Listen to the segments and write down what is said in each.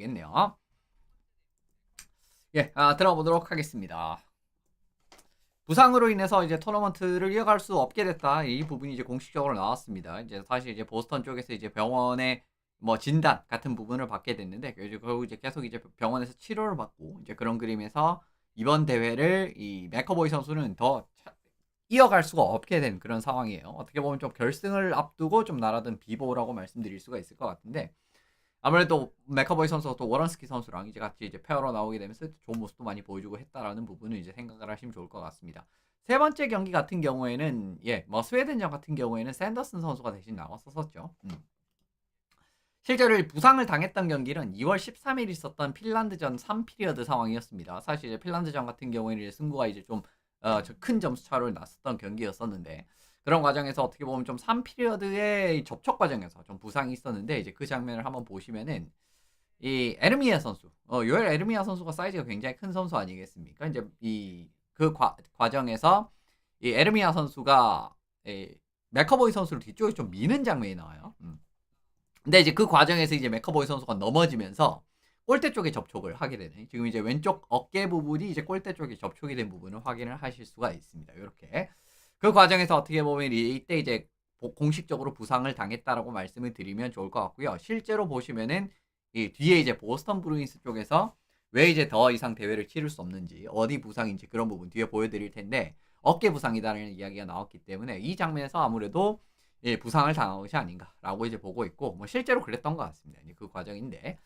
되겠네요. 예, 들어보도록 하겠습니다. 부상으로 인해서 이제 토너먼트를 이어갈 수 없게 됐다. 이 부분이 이제 공식적으로 나왔습니다. 이제 사실 이제 보스턴 쪽에서 이제 병원의 뭐 진단 같은 부분을 받게 됐는데, 결국 이제 계속 이제 병원에서 치료를 받고 이제 그런 그림에서 이번 대회를 이 맥커보이 선수는 더 이어갈 수가 없게 된 그런 상황이에요. 어떻게 보면 좀 결승을 앞두고 좀 날아든 비보라고 말씀드릴 수가 있을 것 같은데, 아무래도 맥커보이 선수가 또 워런스키 선수랑 이제 같이 이제 페어로 나오게 되면서 좋은 모습도 많이 보여주고 했다라는 부분을 이제 생각을 하시면 좋을 것 같습니다. 세 번째 경기 같은 경우에는 뭐 스웨덴전 같은 경우에는 샌더슨 선수가 대신 나왔었죠. 실제로 부상을 당했던 경기는 2월 13일 있었던 핀란드전 3피리어드 상황이었습니다. 사실 이제 핀란드전 같은 경우에는 이제 승부가 이제 좀 큰 점수 차로 났었던 경기였었는데, 그런 과정에서 어떻게 보면 좀 3피리어드의 접촉 과정에서 좀 부상이 있었는데, 이제 그 장면을 한번 보시면은 이 에르미아 선수, 요엘 에르미아 선수가 사이즈가 굉장히 큰 선수 아니겠습니까? 이제 그 과정에서 이 에르미아 선수가 맥커보이 선수를 뒤쪽에 좀 미는 장면이 나와요. 근데 이제 그 과정에서 이제 맥커보이 선수가 넘어지면서 골대 쪽에 접촉을 하게 되네. 지금 이제 왼쪽 어깨 부분이 이제 골대 쪽에 접촉이 된 부분을 확인을 하실 수가 있습니다. 이렇게. 그 과정에서 어떻게 보면 이때 이제 공식적으로 부상을 당했다라고 말씀을 드리면 좋을 것 같고요. 실제로 보시면은 이 뒤에 이제 보스턴 브루인스 쪽에서 왜 이제 더 이상 대회를 치를 수 없는지, 어디 부상인지 그런 부분 뒤에 보여드릴 텐데, 어깨 부상이다라는 이야기가 나왔기 때문에 이 장면에서 아무래도 부상을 당한 것이 아닌가라고 이제 보고 있고, 뭐 실제로 그랬던 것 같습니다. 이제 그 과정인데,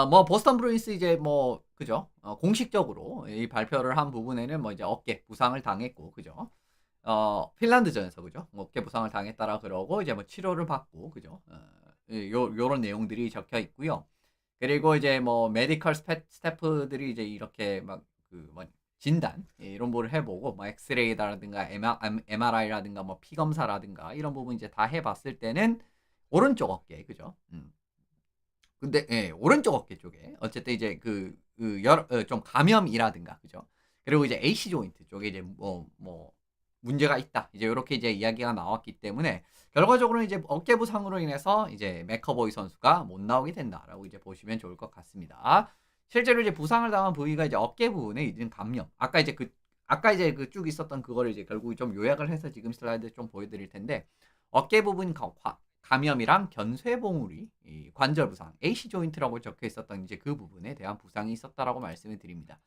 뭐 보스턴 브루인스 이제 뭐 그죠? 공식적으로 이 발표를 한 부분에는 뭐 이제 어깨 부상을 당했고, 그죠? 핀란드전에서 그죠? 뭐 어깨 부상을 당했다라 그러고 이제 뭐 치료를 받고, 그죠? 요런 내용들이 적혀 있고요. 그리고 이제 뭐 메디컬 스태프들이 이제 이렇게 막 그 뭐 진단 이런 거를 해보고, 뭐 엑스레이라든가 MRI라든가 뭐 피 검사라든가 이런 부분 이제 다 해봤을 때는 오른쪽 어깨, 그죠? 근데 오른쪽 어깨 쪽에 어쨌든 이제 좀 감염이라든가, 그죠? 그리고 이제 AC 조인트 쪽에 이제 뭐 문제가 있다. 이제 요렇게 이제 이야기가 나왔기 때문에 결과적으로는 이제 어깨 부상으로 인해서 이제 맥커보이 선수가 못 나오게 된다라고 이제 보시면 좋을 것 같습니다. 실제로 이제 부상을 당한 부위가 이제 어깨 부분에 있는 감염. 아까 이제 그 쭉 있었던 그거를 이제 결국 좀 요약을 해서 지금 슬라이드 좀 보여드릴 텐데, 어깨 부분 감염이랑 견쇄봉우리, 관절 부상, AC 조인트라고 적혀 있었던 이제 그 부분에 대한 부상이 있었다라고 말씀을 드립니다.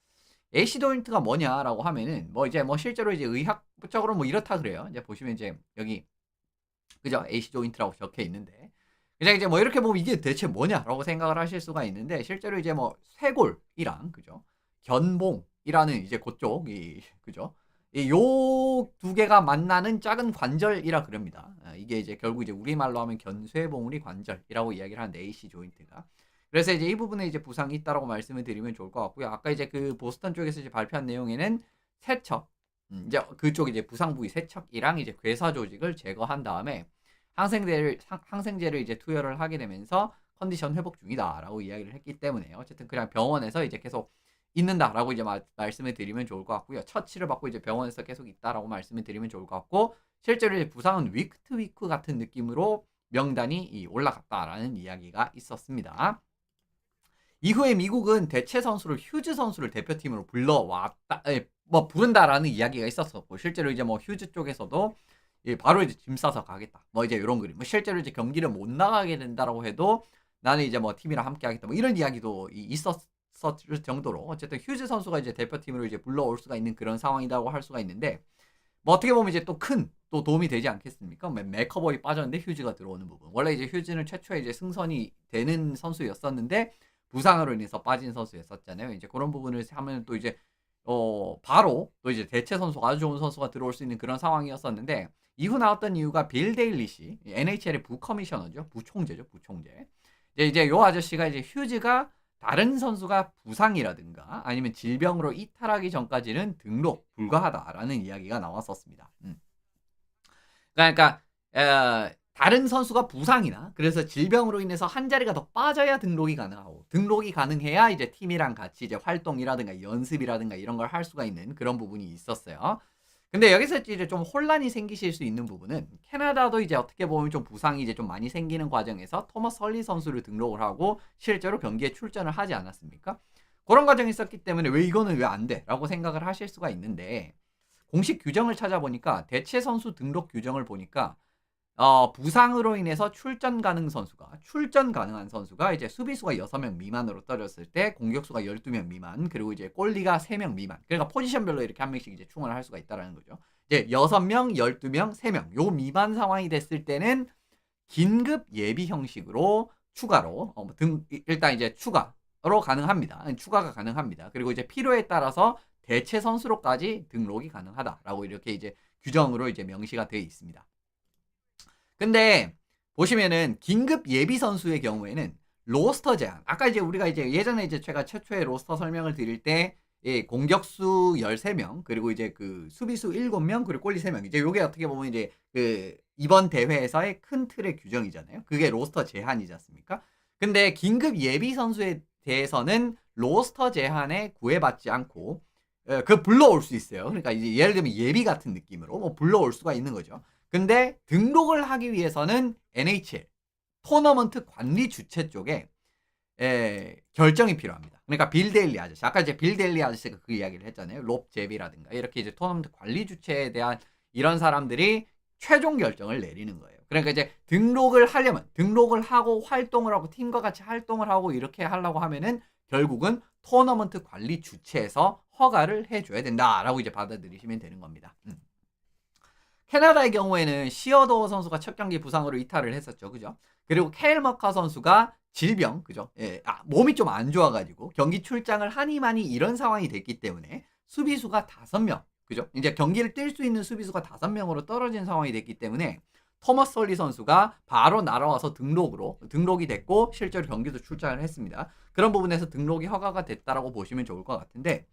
AC 조인트가 뭐냐라고 하면은 뭐 이제 뭐 실제로 이제 의학적으로 뭐 이렇다 그래요. 이제 보시면 이제 여기 그죠? AC 조인트라고 적혀 있는데, 그냥 이제 뭐 이렇게 보면 이게 대체 뭐냐라고 생각을 하실 수가 있는데, 실제로 이제 뭐 쇄골이랑, 그죠? 견봉이라는 이제 그쪽이, 그죠? 요 두 개가 만나는 작은 관절이라 그럽니다. 이게 이제 결국 이제 우리말로 하면 견쇄봉우리 관절이라고 이야기를 하는데, AC 조인트가. 그래서 이제 이 부분에 이제 부상이 있다라고 말씀을 드리면 좋을 것 같고요. 아까 이제 그 보스턴 쪽에서 이제 발표한 내용에는 세척, 이제 그쪽 이제 부상 부위 세척이랑 이제 괴사 조직을 제거한 다음에 항생제를 이제 투여를 하게 되면서 컨디션 회복 중이다라고 이야기를 했기 때문에, 어쨌든 그냥 병원에서 이제 계속 있는다라고 이제 말씀을 드리면 좋을 것 같고요. 처치를 받고 이제 병원에서 계속 있다라고 말씀을 드리면 좋을 것 같고, 실제로 이제 부상은 위크 투 위크 같은 느낌으로 명단이 올라갔다라는 이야기가 있었습니다. 이후에 미국은 대체 선수를 휴즈 선수를 대표팀으로 불러왔다, 뭐 부른다라는 이야기가 있었었고, 실제로 이제 뭐 휴즈 쪽에서도 바로 이제 짐 싸서 가겠다, 뭐 이제 이런 그림, 뭐 실제로 이제 경기를 못 나가게 된다라고 해도 나는 이제 뭐 팀이랑 함께 하겠다, 뭐 이런 이야기도 있었을 정도로, 어쨌든 휴즈 선수가 이제 대표팀으로 이제 불러올 수가 있는 그런 상황이라고 할 수가 있는데, 뭐 어떻게 보면 이제 또 도움이 되지 않겠습니까? 맥커버이 빠졌는데 휴즈가 들어오는 부분. 원래 이제 휴즈는 최초에 이제 승선이 되는 선수였었는데 부상으로 인해서 빠진 선수였었잖아요. 이제 그런 부분을 하면 또 이제 바로 또 이제 대체 선수가, 아주 좋은 선수가 들어올 수 있는 그런 상황이었었는데, 이후 나왔던 이유가 빌 데일리시, NHL의 부커미셔너죠. 부총재죠. 부총재. 이제 요 아저씨가 이제 휴즈가 다른 선수가 부상이라든가 아니면 질병으로 이탈하기 전까지는 등록 불가하다라는 이야기가 나왔었습니다. 그러니까 다른 선수가 부상이나 그래서 질병으로 인해서 한 자리가 더 빠져야 등록이 가능하고, 등록이 가능해야 이제 팀이랑 같이 이제 활동이라든가 연습이라든가 이런 걸 할 수가 있는 그런 부분이 있었어요. 근데 여기서 이제 좀 혼란이 생기실 수 있는 부분은 캐나다도 이제 어떻게 보면 좀 부상이 이제 좀 많이 생기는 과정에서 토머스 헐리 선수를 등록을 하고 실제로 경기에 출전을 하지 않았습니까? 그런 과정이 있었기 때문에 왜 이거는 왜 안 돼? 라고 생각을 하실 수가 있는데 공식 규정을 찾아보니까 대체 선수 등록 규정을 보니까 부상으로 인해서 출전 가능한 선수가 이제 수비수가 6명 미만으로 떨어졌을 때 공격수가 12명 미만, 그리고 이제 골리가 3명 미만. 그러니까 포지션별로 이렇게 한 명씩 이제 충원을 할 수가 있다라는 거죠. 이제 6명, 12명, 3명. 요 미만 상황이 됐을 때는 긴급 예비 형식으로 추가로 일단 이제 추가로 가능합니다. 추가가 가능합니다. 그리고 이제 필요에 따라서 대체 선수로까지 등록이 가능하다라고 이렇게 이제 규정으로 이제 명시가 되어 있습니다. 근데 보시면은 긴급 예비 선수의 경우에는 로스터 제한. 아까 이제 우리가 이제 예전에 이제 제가 최초의 로스터 설명을 드릴 때 공격수 13명, 그리고 이제 그 수비수 7명, 그리고 골리 3명. 이제 요게 어떻게 보면 이제 그 이번 대회에서의 큰 틀의 규정이잖아요. 그게 로스터 제한이지 않습니까? 근데 긴급 예비 선수에 대해서는 로스터 제한에 구애받지 않고 그 불러올 수 있어요. 그러니까 이제 예를 들면 예비 같은 느낌으로 뭐 불러올 수가 있는 거죠. 근데 등록을 하기 위해서는 NHL 토너먼트 관리 주최 쪽에 결정이 필요합니다. 그러니까 빌 데일리 아저씨, 아까 이제 빌 데일리 아저씨가 그 이야기를 했잖아요. 롭 제비라든가 이렇게 이제 토너먼트 관리 주체에 대한 이런 사람들이 최종 결정을 내리는 거예요. 그러니까 이제 등록을 하려면 등록을 하고 활동을 하고 팀과 같이 활동을 하고 이렇게 하려고 하면은 결국은 토너먼트 관리 주체에서 허가를 해줘야 된다라고 이제 받아들이시면 되는 겁니다. 캐나다의 경우에는 시어도어 선수가 첫 경기 부상으로 이탈을 했었죠. 그죠? 그리고 케일 머카 선수가 질병, 그죠? 몸이 좀 안 좋아가지고 경기 출장을 하니마니 이런 상황이 됐기 때문에 수비수가 5명, 그죠? 이제 경기를 뛸 수 있는 수비수가 5명으로 떨어진 상황이 됐기 때문에 토머스 헐리 선수가 바로 날아와서 등록이 됐고 실제로 경기도 출장을 했습니다. 그런 부분에서 등록이 허가가 됐다라고 보시면 좋을 것 같은데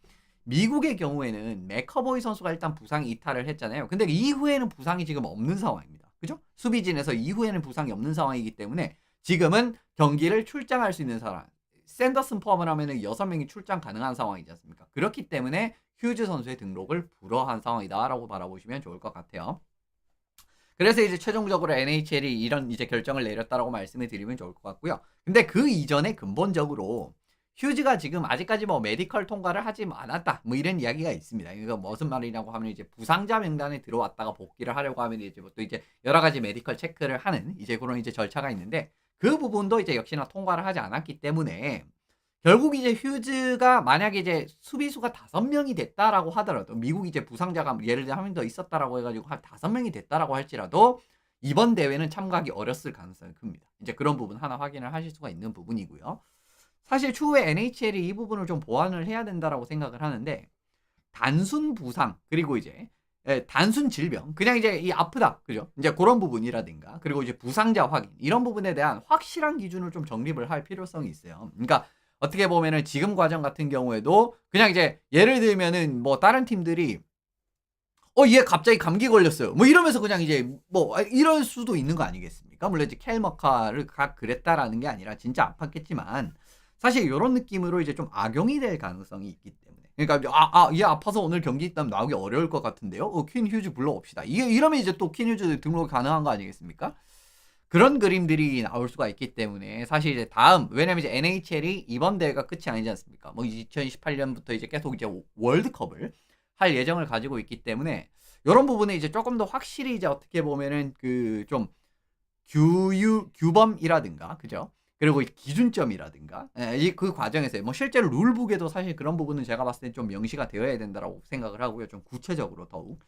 미국의 경우에는 맥커보이 선수가 일단 부상 이탈을 했잖아요. 근데 이후에는 부상이 지금 없는 상황입니다. 그죠? 수비진에서 이후에는 부상이 없는 상황이기 때문에 지금은 경기를 출장할 수 있는 사람, 샌더슨 포함을 하면 6명이 출장 가능한 상황이지 않습니까? 그렇기 때문에 휴즈 선수의 등록을 불허한 상황이다라고 바라보시면 좋을 것 같아요. 그래서 이제 최종적으로 NHL이 이런 이제 결정을 내렸다라고 말씀을 드리면 좋을 것 같고요. 근데 그 이전에 근본적으로 휴즈가 지금 아직까지 뭐 메디컬 통과를 하지 않았다. 뭐 이런 이야기가 있습니다. 이거 무슨 말이냐고 하면 이제 부상자 명단에 들어왔다가 복귀를 하려고 하면 이제 뭐 또 이제 여러 가지 메디컬 체크를 하는 이제 그런 이제 절차가 있는데 그 부분도 이제 역시나 통과를 하지 않았기 때문에 결국 이제 휴즈가 만약에 이제 수비수가 5명이 됐다라고 하더라도 미국 이제 부상자가 예를 들어 한 명 더 있었다라고 해가지고 한 5명이 됐다라고 할지라도 이번 대회는 참가하기 어렸을 가능성이 큽니다. 이제 그런 부분 하나 확인을 하실 수가 있는 부분이고요. 사실 추후에 NHL이 이 부분을 좀 보완을 해야 된다라고 생각을 하는데 단순 부상 그리고 이제 단순 질병 그냥 이제 이 아프다 그죠? 이제 그런 부분이라든가 그리고 이제 부상자 확인 이런 부분에 대한 확실한 기준을 좀 정립을 할 필요성이 있어요. 그러니까 어떻게 보면은 지금 과정 같은 경우에도 그냥 이제 예를 들면은 뭐 다른 팀들이 얘 갑자기 감기 걸렸어요. 뭐 이러면서 그냥 이제 뭐 이럴 수도 있는 거 아니겠습니까? 물론 이제 켈머카를 그랬다라는 게 아니라 진짜 아팠겠지만 사실 이런 느낌으로 이제 좀 악용이 될 가능성이 있기 때문에. 그러니까 얘 아파서 오늘 경기 있다면 나오기 어려울 것 같은데요. 퀸 휴즈 불러옵시다. 이게 이러면 이제 또 퀸 휴즈 등록이 가능한 거 아니겠습니까? 그런 그림들이 나올 수가 있기 때문에 사실 이제 왜냐면 이제 NHL이 이번 대회가 끝이 아니지 않습니까? 뭐 2018년부터 이제 계속 이제 월드컵을 할 예정을 가지고 있기 때문에 이런 부분에 이제 조금 더 확실히 이제 어떻게 보면은 그 좀 규범이라든가 그죠? 그리고 기준점이라든가 그 과정에서 뭐 실제로 룰북에도 사실 그런 부분은 제가 봤을 때 좀 명시가 되어야 된다라고 생각을 하고요. 좀 구체적으로 더욱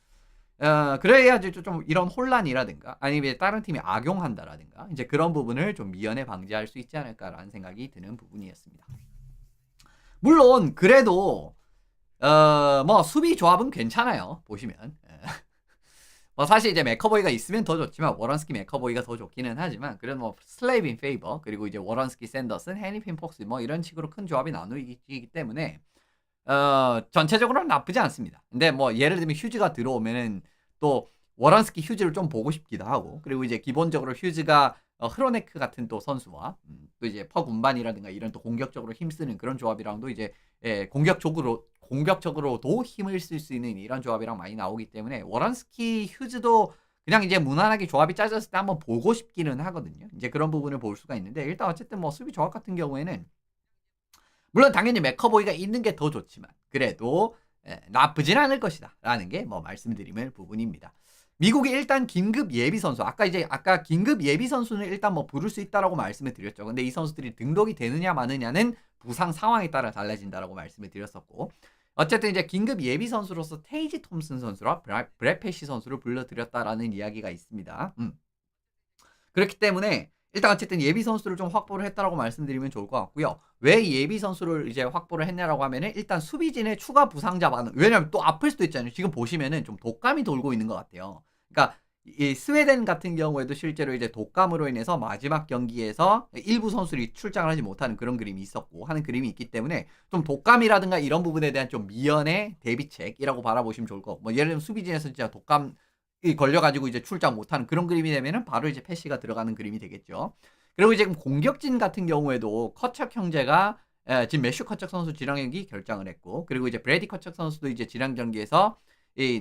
그래야지 좀 이런 혼란이라든가 아니면 다른 팀이 악용한다라든가 이제 그런 부분을 좀 미연에 방지할 수 있지 않을까라는 생각이 드는 부분이었습니다. 물론 그래도 뭐 수비 조합은 괜찮아요. 보시면 뭐 사실 이제 맥커보이가 있으면 더 좋지만 워런스키 맥커보이가 더 좋기는 하지만 그래도 뭐 슬레이빈 페이버 그리고 이제 워런스키 샌더슨 해니핀 폭스 뭐 이런 식으로 큰 조합이 나누기 때문에 전체적으로는 나쁘지 않습니다. 근데 뭐 예를 들면 휴즈가 들어오면은 또 워런스키 휴즈를 좀 보고 싶기도 하고 그리고 이제 기본적으로 휴즈가 흐로네크 같은 또 선수와 또 이제 퍽 운반이라든가 이런 또 공격적으로 힘쓰는 그런 조합이랑도 이제 공격적으로도 힘을 쓸 수 있는 이런 조합이랑 많이 나오기 때문에 워런스키 휴즈도 그냥 이제 무난하게 조합이 짜졌을 때 한번 보고 싶기는 하거든요. 이제 그런 부분을 볼 수가 있는데 일단 어쨌든 뭐 수비 조합 같은 경우에는 물론 당연히 맥커보이가 있는 게 더 좋지만 그래도 나쁘진 않을 것이다라는 게 뭐 말씀드리는 부분입니다. 미국이 일단 긴급 예비 선수 아까 긴급 예비 선수는 일단 뭐 부를 수 있다라고 말씀을 드렸죠. 근데 이 선수들이 등록이 되느냐 마느냐는 부상 상황에 따라 달라진다라고 말씀을 드렸었고 어쨌든 이제 긴급 예비 선수로서 테이지 톰슨 선수와 브렛 패시 선수를 불러들였다라는 이야기가 있습니다. 그렇기 때문에 일단 어쨌든 예비 선수를 좀 확보를 했다라고 말씀드리면 좋을 것 같고요. 왜 예비 선수를 이제 확보를 했냐라고 하면은 일단 수비진의 추가 부상자 반응. 왜냐면 또 아플 수도 있잖아요. 지금 보시면은 좀 독감이 돌고 있는 것 같아요. 그러니까 이 스웨덴 같은 경우에도 실제로 이제 독감으로 인해서 마지막 경기에서 일부 선수들이 출장을 하지 못하는 그런 그림이 있었고 하는 그림이 있기 때문에 좀 독감이라든가 이런 부분에 대한 좀 미연의 대비책이라고 바라보시면 좋을 것 같고 뭐 예를 들면 수비진에서 진짜 독감 이 걸려가지고 이제 출장 못하는 그런 그림이 되면은 바로 이제 패시가 들어가는 그림이 되겠죠. 그리고 이제 공격진 같은 경우에도 커척 형제가 지금 매슈 커척 선수 지랑 경기 결장을 했고 그리고 이제 브래디 커척 선수도 이제 지랑 경기에서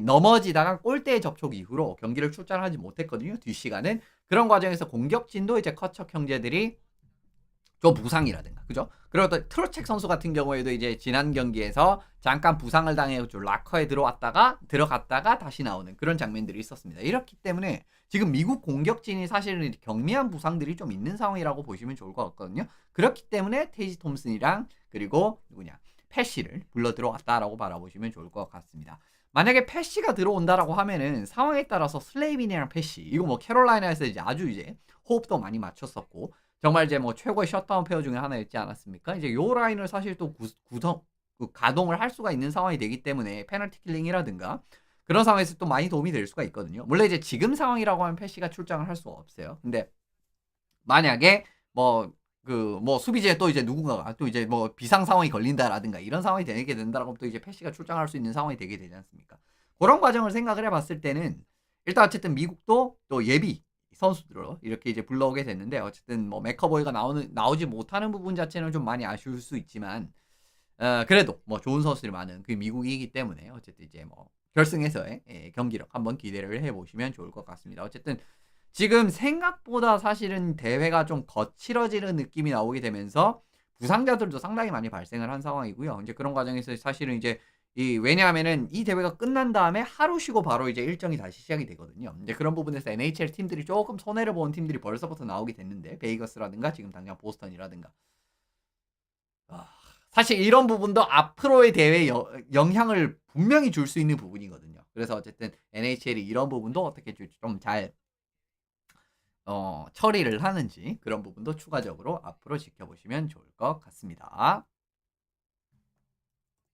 넘어지다가 골대에 접촉 이후로 경기를 출장하지 못했거든요. 뒷시간은 그런 과정에서 공격진도 이제 커척 형제들이 좀 부상이라든가 그죠? 그리고 또 트로책 선수 같은 경우에도 이제 지난 경기에서 잠깐 부상을 당해서 락커에 들어갔다가 다시 나오는 그런 장면들이 있었습니다. 이렇기 때문에 지금 미국 공격진이 사실은 경미한 부상들이 좀 있는 상황이라고 보시면 좋을 것 같거든요. 그렇기 때문에 테이지 톰슨이랑 그리고 누구냐 패시를 불러 들어왔다라고 바라보시면 좋을 것 같습니다. 만약에 패시가 들어온다라고 하면은 상황에 따라서 슬레이빈이랑 패시 이거 뭐 캐롤라이나에서 이제 아주 이제 호흡도 많이 맞췄었고 정말 이제 뭐 최고의 셧다운 페어 중에 하나였지 않았습니까? 이제 요 라인을 사실 또 가동을 할 수가 있는 상황이 되기 때문에 페널티 킬링이라든가 그런 상황에서 또 많이 도움이 될 수가 있거든요. 물론 이제 지금 상황이라고 하면 패시가 출장을 할 수가 없어요. 근데 만약에 뭐 수비진에 또 이제 누군가가 또 이제 뭐 비상 상황이 걸린다라든가 이런 상황이 되게 된다라고 하면 또 이제 패시가 출장할 수 있는 상황이 되게 되지 않습니까? 그런 과정을 생각을 해봤을 때는 일단 어쨌든 미국도 또 예비 선수들로 이렇게 이제 불러오게 됐는데 어쨌든 뭐 맥커보이가 나오지 못하는 부분 자체는 좀 많이 아쉬울 수 있지만 그래도 뭐 좋은 선수들이 많은 그 미국이기 때문에 어쨌든 이제 뭐 결승에서의 경기력 한번 기대를 해보시면 좋을 것 같습니다. 어쨌든 지금 생각보다 사실은 대회가 좀 거칠어지는 느낌이 나오게 되면서 부상자들도 상당히 많이 발생을 한 상황이고요. 이제 그런 과정에서 사실은 이제 왜냐하면은 이 대회가 끝난 다음에 하루 쉬고 바로 이제 일정이 다시 시작이 되거든요. 이제 그런 부분에서 NHL 팀들이 조금 손해를 보는 팀들이 벌써부터 나오게 됐는데 베이거스라든가 지금 당장 보스턴이라든가 사실 이런 부분도 앞으로의 대회에 영향을 분명히 줄 수 있는 부분이거든요. 그래서 어쨌든 NHL이 이런 부분도 어떻게 좀 잘 처리를 하는지 그런 부분도 추가적으로 앞으로 지켜보시면 좋을 것 같습니다.